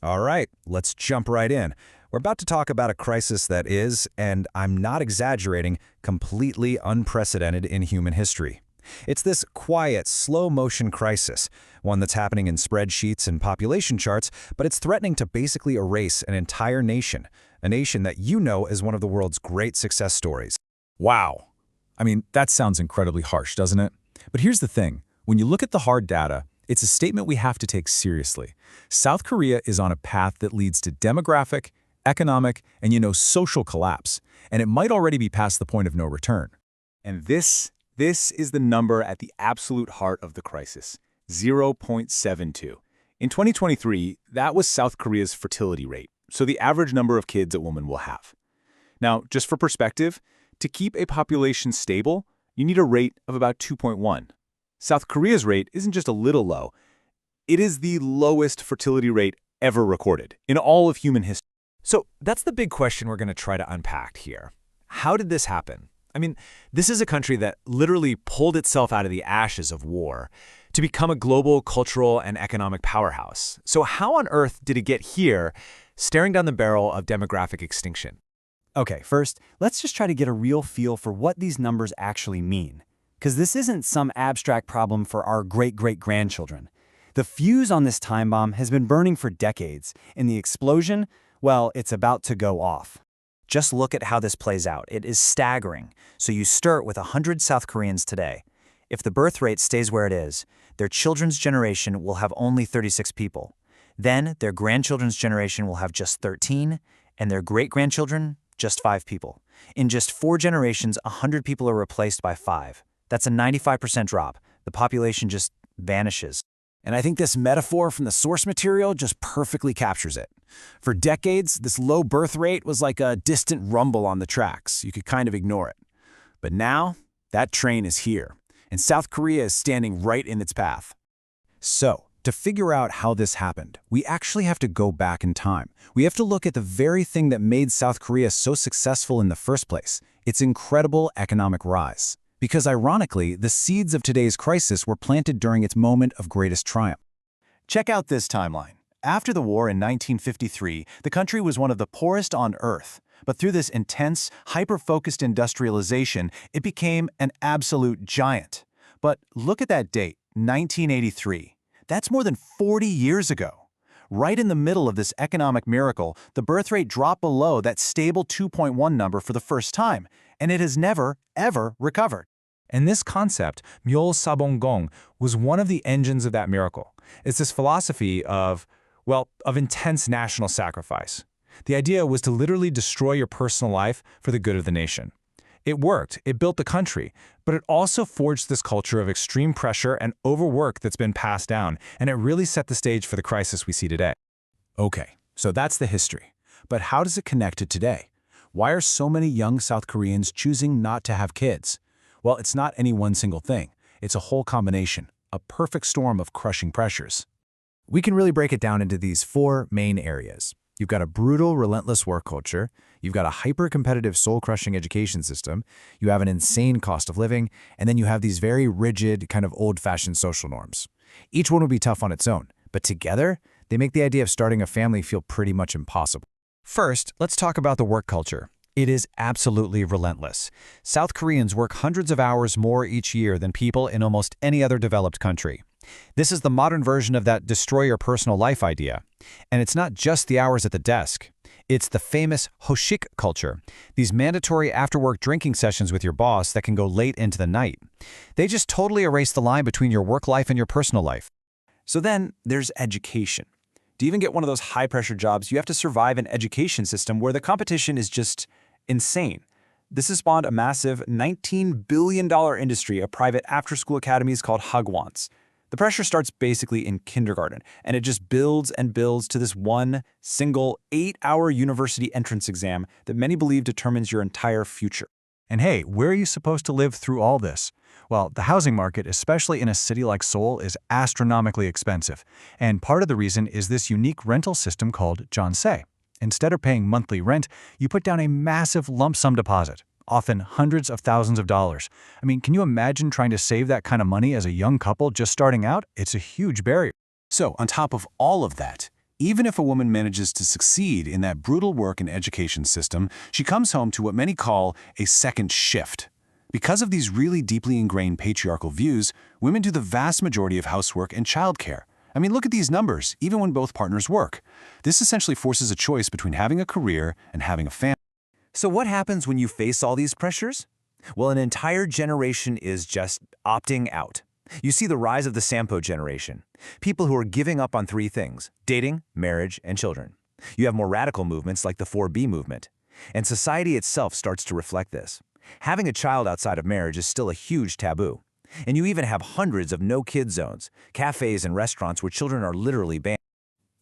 All right, let's jump right in. We're about to talk about a crisis that is, and I'm not exaggerating, completely unprecedented in human history. It's this quiet, slow-motion crisis, one that's happening in spreadsheets and population charts, but it's threatening to basically erase an entire nation, a nation that you know as one of the world's great success stories. Wow. I mean, that sounds incredibly harsh, doesn't it? But here's the thing. When you look at the hard data, it's a statement we have to take seriously. South Korea is on a path that leads to demographic, economic, and social collapse, and it might already be past the point of no return. And this is the number at the absolute heart of the crisis, 0.72. In 2023, that was South Korea's fertility rate, so the average number of kids a woman will have. Now, just for perspective, to keep a population stable, you need a rate of about 2.1. South Korea's rate isn't just a little low. It is the lowest fertility rate ever recorded in all of human history. So that's the big question we're going to try to unpack here. How did this happen? I mean, this is a country that literally pulled itself out of the ashes of war to become a global cultural and economic powerhouse. So how on earth did it get here, staring down the barrel of demographic extinction? Okay, first, let's just try to get a real feel for what these numbers actually mean. Because this isn't some abstract problem for our great-great-grandchildren. The fuse on this time bomb has been burning for decades, and the explosion, well, it's about to go off. Just look at how this plays out. It is staggering. So you start with 100 South Koreans today. If the birth rate stays where it is, their children's generation will have only 36 people. Then their grandchildren's generation will have just 13, and their great-grandchildren, just 5 people. In just 4 generations, 100 people are replaced by 5. That's a 95% drop. The population just vanishes. And I think this metaphor from the source material just perfectly captures it. For decades, this low birth rate was like a distant rumble on the tracks. You could kind of ignore it. But now, that train is here, and South Korea is standing right in its path. So, to figure out how this happened, we actually have to go back in time. We have to look at the very thing that made South Korea so successful in the first place, its incredible economic rise. Because ironically, the seeds of today's crisis were planted during its moment of greatest triumph. Check out this timeline. After the war in 1953, the country was one of the poorest on Earth. But through this intense, hyper-focused industrialization, it became an absolute giant. But look at that date, 1983. That's more than 40 years ago. Right in the middle of this economic miracle, the birth rate dropped below that stable 2.1 number for the first time, and it has never, ever recovered. And this concept, Myeol Sabonggong, was one of the engines of that miracle. It's this philosophy of intense national sacrifice. The idea was to literally destroy your personal life for the good of the nation. It worked, it built the country, but it also forged this culture of extreme pressure and overwork that's been passed down, and it really set the stage for the crisis we see today. Okay, so that's the history. But how does it connect to today? Why are so many young South Koreans choosing not to have kids? Well, it's not any one single thing. It's a whole combination, a perfect storm of crushing pressures. We can really break it down into these 4 main areas. You've got a brutal, relentless work culture, you've got a hyper-competitive, soul-crushing education system, you have an insane cost of living, and then you have these very rigid, kind of old-fashioned social norms. Each one would be tough on its own, but together, they make the idea of starting a family feel pretty much impossible. First, let's talk about the work culture. It is absolutely relentless. South Koreans work hundreds of hours more each year than people in almost any other developed country. This is the modern version of that destroy your personal life idea. And it's not just the hours at the desk. It's the famous hoshik culture, these mandatory after-work drinking sessions with your boss that can go late into the night. They just totally erase the line between your work life and your personal life. So then there's education. To even get one of those high-pressure jobs, you have to survive an education system where the competition is just insane. This has spawned a massive $19 billion industry of private after-school academies called hagwons. The pressure starts basically in kindergarten, and it just builds and builds to this one single 8-hour university entrance exam that many believe determines your entire future. And hey, where are you supposed to live through all this? Well, the housing market, especially in a city like Seoul, is astronomically expensive. And part of the reason is this unique rental system called jeonse. Instead of paying monthly rent, you put down a massive lump sum deposit, often hundreds of thousands of dollars. I mean, can you imagine trying to save that kind of money as a young couple just starting out? It's a huge barrier. So, on top of all of that, Even if a woman manages to succeed in that brutal work and education system, she comes home to what many call a second shift. Because of these really deeply ingrained patriarchal views, women do the vast majority of housework and childcare. I mean, look at these numbers, even when both partners work. This essentially forces a choice between having a career and having a family. So what happens when you face all these pressures? Well, an entire generation is just opting out. You see the rise of the Sampo generation, people who are giving up on three things: dating, marriage, and children. You have more radical movements like the 4B movement. And society itself starts to reflect this. Having a child outside of marriage is still a huge taboo. And you even have hundreds of no-kid zones, cafes and restaurants where children are literally banned.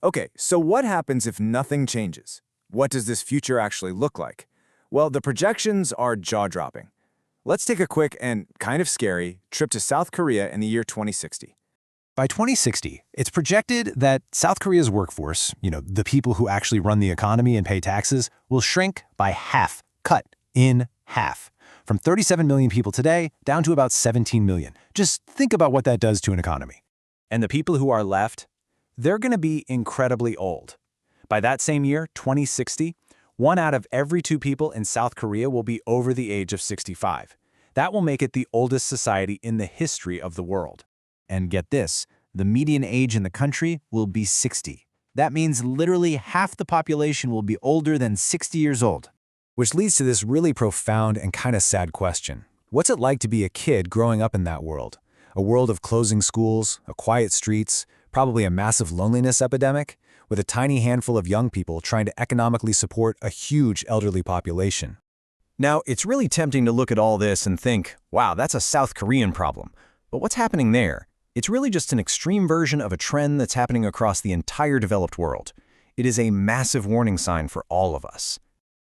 Okay, so what happens if nothing changes? What does this future actually look like? Well, the projections are jaw-dropping. Let's take a quick and kind of scary trip to South Korea in the year 2060. By 2060, it's projected that South Korea's workforce, the people who actually run the economy and pay taxes, will shrink by half, cut in half. From 37 million people today down to about 17 million. Just think about what that does to an economy. And the people who are left, they're going to be incredibly old. By that same year, 2060, 1 out of every 2 people in South Korea will be over the age of 65. That will make it the oldest society in the history of the world. And get this, the median age in the country will be 60. That means literally half the population will be older than 60 years old. Which leads to this really profound and kind of sad question. What's it like to be a kid growing up in that world? A world of closing schools, quiet streets, probably a massive loneliness epidemic, with a tiny handful of young people trying to economically support a huge elderly population. Now, it's really tempting to look at all this and think, wow, that's a South Korean problem. But what's happening there? It's really just an extreme version of a trend that's happening across the entire developed world. It is a massive warning sign for all of us.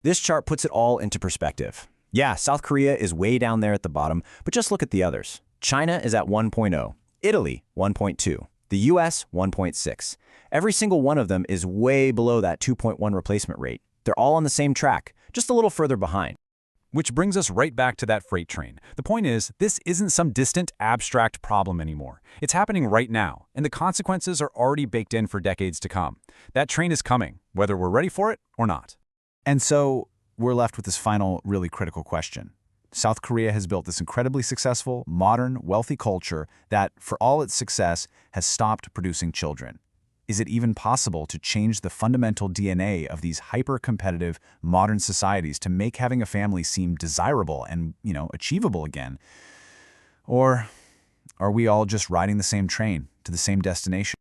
This chart puts it all into perspective. Yeah, South Korea is way down there at the bottom, but just look at the others. China is at 1.0, Italy 1.2, the US 1.6. Every single one of them is way below that 2.1 replacement rate. They're all on the same track, just a little further behind. Which brings us right back to that freight train. The point is, this isn't some distant, abstract problem anymore. It's happening right now, and the consequences are already baked in for decades to come. That train is coming, whether we're ready for it or not. And so we're left with this final, really critical question. South Korea has built this incredibly successful, modern, wealthy culture that, for all its success, has stopped producing children. Is it even possible to change the fundamental DNA of these hyper-competitive, modern societies to make having a family seem desirable and, achievable again? Or are we all just riding the same train to the same destination?